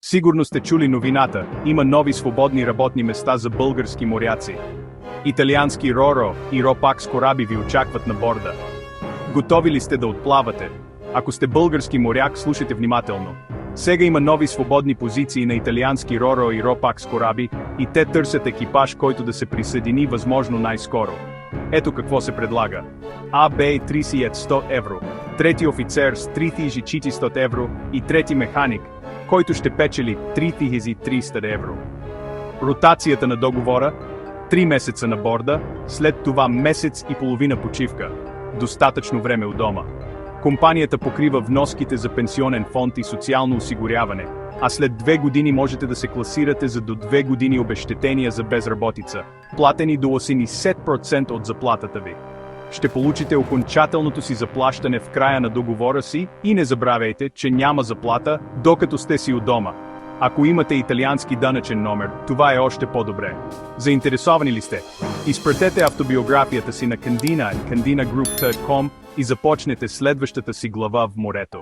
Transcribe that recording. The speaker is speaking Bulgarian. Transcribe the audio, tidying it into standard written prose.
Сигурно сте чули новината, има нови свободни работни места за български моряци. Италиански Роро и Ропакс кораби ви очакват на борда. Готови ли сте да отплавате? Ако сте български моряк, слушайте внимателно. Сега има нови свободни позиции на италиански Роро и Ропакс кораби и те търсят екипаж, който да се присъедини възможно най-скоро. Ето какво се предлага. АБ 3100 евро, трети офицер с 3400 евро и трети механик, който ще печели 3300 евро. Ротацията на договора – 3 месеца на борда, след това месец и половина почивка. Достатъчно време у дома. Компанията покрива вноските за пенсионен фонд и социално осигуряване, а след 2 години можете да се класирате за до 2 години обезщетения за безработица, платени до 80% от заплатата ви. Ще получите окончателното си заплащане в края на договора си и не забравяйте, че няма заплата, докато сте си у дома. Ако имате италиански данъчен номер, това е още по-добре. Заинтересовани ли сте? Изпратете автобиографията си на Candina@candinagroup.com и започнете следващата си глава в морето.